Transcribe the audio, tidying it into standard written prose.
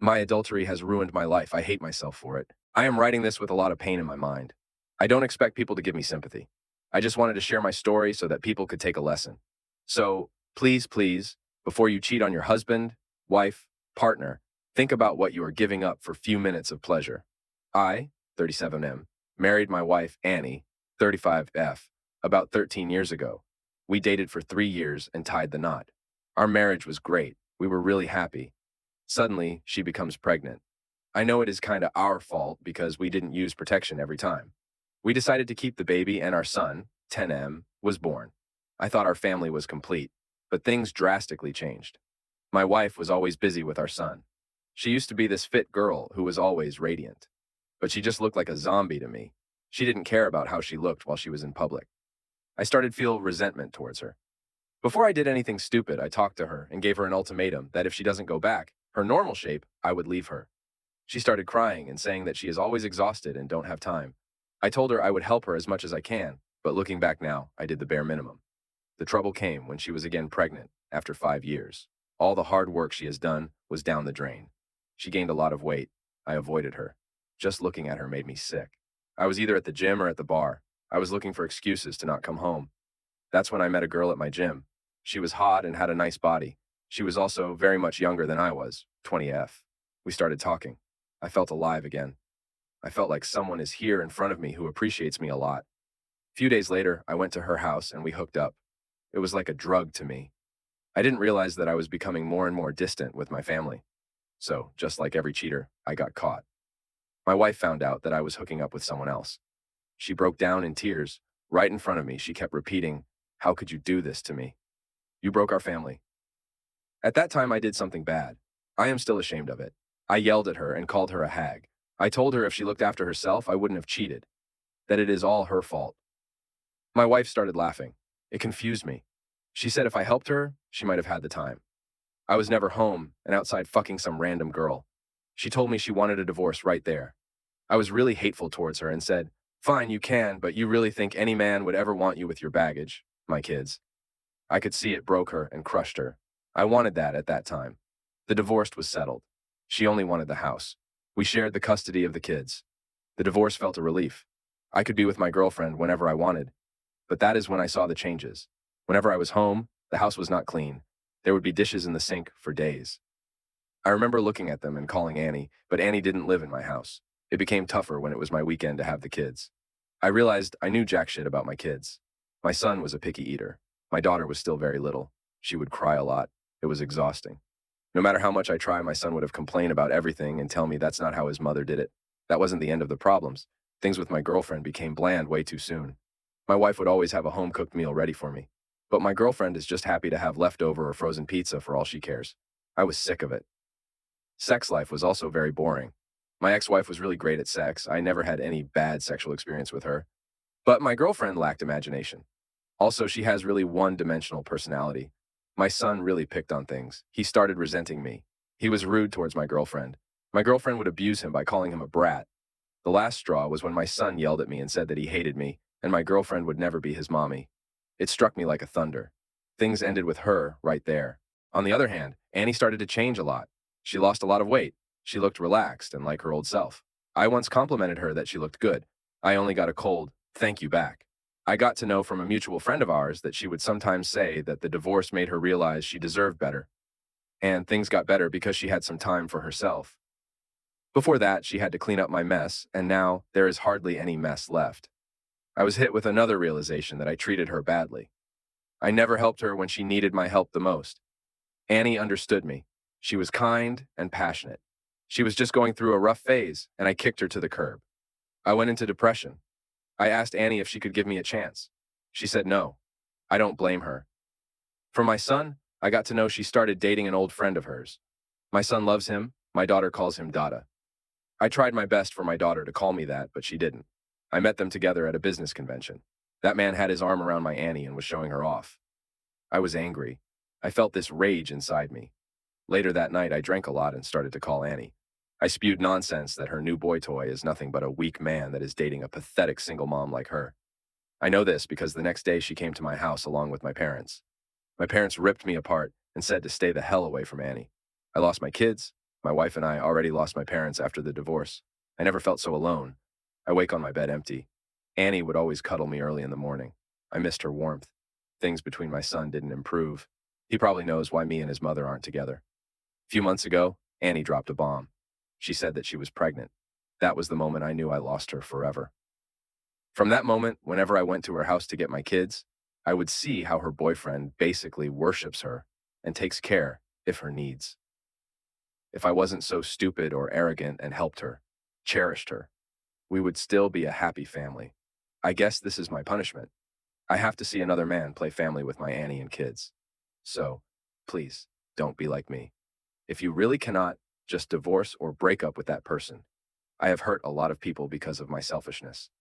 My adultery has ruined my life. I hate myself for it. I am writing this with a lot of pain in my mind. I don't expect people to give me sympathy. I just wanted to share my story so that people could take a lesson. So, please, before you cheat on your husband, wife, partner, think about what you are giving up for few minutes of pleasure. I, 37M, married my wife, Annie, 35F, about 13 years ago. We dated for 3 years and tied the knot. Our marriage was great. We were really happy. Suddenly, she becomes pregnant. I know it is kinda our fault because we didn't use protection every time. We decided to keep the baby and our son, 10M, was born. I thought our family was complete, but things drastically changed. My wife was always busy with our son. She used to be this fit girl who was always radiant, but she just looked like a zombie to me. She didn't care about how she looked while she was in public. I started to feel resentment towards her. Before I did anything stupid, I talked to her and gave her an ultimatum that if she doesn't go back, her normal shape, I would leave her. She started crying and saying that she is always exhausted and don't have time. I told her I would help her as much as I can, but looking back now, I did the bare minimum. The trouble came when she was again pregnant after 5 years. All the hard work she has done was down the drain. She gained a lot of weight. I avoided her. Just looking at her made me sick. I was either at the gym or at the bar. I was looking for excuses to not come home. That's when I met a girl at my gym. She was hot and had a nice body. She was also very much younger than I was, 20F. We started talking. I felt alive again. I felt like someone is here in front of me who appreciates me a lot. A few days later, I went to her house and we hooked up. It was like a drug to me. I didn't realize that I was becoming more and more distant with my family. So, just like every cheater, I got caught. My wife found out that I was hooking up with someone else. She broke down in tears. Right in front of me, she kept repeating, "How could you do this to me? You broke our family." At that time, I did something bad. I am still ashamed of it. I yelled at her and called her a hag. I told her if she looked after herself, I wouldn't have cheated, that it is all her fault. My wife started laughing. It confused me. She said if I helped her, she might have had the time. I was never home and outside fucking some random girl. She told me she wanted a divorce right there. I was really hateful towards her and said, "Fine, you can, but you really think any man would ever want you with your baggage, my kids?" I could see it broke her and crushed her. I wanted that at that time. The divorce was settled. She only wanted the house. We shared the custody of the kids. The divorce felt a relief. I could be with my girlfriend whenever I wanted. But that is when I saw the changes. Whenever I was home, the house was not clean. There would be dishes in the sink for days. I remember looking at them and calling Annie, but Annie didn't live in my house. It became tougher when it was my weekend to have the kids. I realized I knew jack shit about my kids. My son was a picky eater. My daughter was still very little. She would cry a lot. It was exhausting. No matter how much I tried, my son would have complained about everything and tell me that's not how his mother did it. That wasn't the end of the problems. Things with my girlfriend became bland way too soon. My wife would always have a home-cooked meal ready for me. But my girlfriend is just happy to have leftover or frozen pizza for all she cares. I was sick of it. Sex life was also very boring. My ex-wife was really great at sex. I never had any bad sexual experience with her. But my girlfriend lacked imagination. Also, she has really one-dimensional personality. My son really picked on things. He started resenting me. He was rude towards my girlfriend. My girlfriend would abuse him by calling him a brat. The last straw was when my son yelled at me and said that he hated me, and my girlfriend would never be his mommy. It struck me like a thunder. Things ended with her right there. On the other hand, Annie started to change a lot. She lost a lot of weight. She looked relaxed and like her old self. I once complimented her that she looked good. I only got a cold, "Thank you" back. I got to know from a mutual friend of ours that she would sometimes say that the divorce made her realize she deserved better. And things got better because she had some time for herself. Before that, she had to clean up my mess, and now there is hardly any mess left. I was hit with another realization that I treated her badly. I never helped her when she needed my help the most. Annie understood me. She was kind and passionate. She was just going through a rough phase, and I kicked her to the curb. I went into depression. I asked Annie if she could give me a chance. She said no. I don't blame her. For my son, I got to know she started dating an old friend of hers. My son loves him. My daughter calls him Dada. I tried my best for my daughter to call me that, but she didn't. I met them together at a business convention. That man had his arm around my Annie and was showing her off. I was angry. I felt this rage inside me. Later that night, I drank a lot and started to call Annie. I spewed nonsense that her new boy toy is nothing but a weak man that is dating a pathetic single mom like her. I know this because the next day she came to my house along with my parents. My parents ripped me apart and said to stay the hell away from Annie. I lost my kids, My wife and I already lost my parents after the divorce. I never felt so alone. I wake on my bed empty. Annie would always cuddle me early in the morning. I missed her warmth. Things between my son didn't improve. He probably knows why me and his mother aren't together. A few months ago, Annie dropped a bomb. She said that she was pregnant. That was the moment I knew I lost her forever. From that moment, whenever I went to her house to get my kids, I would see how her boyfriend basically worships her and takes care if her needs. If I wasn't so stupid or arrogant and helped her, cherished her, we would still be a happy family. I guess this is my punishment. I have to see another man play family with my Annie and kids. So, please, don't be like me. If you really cannot, just divorce or break up with that person. I have hurt a lot of people because of my selfishness.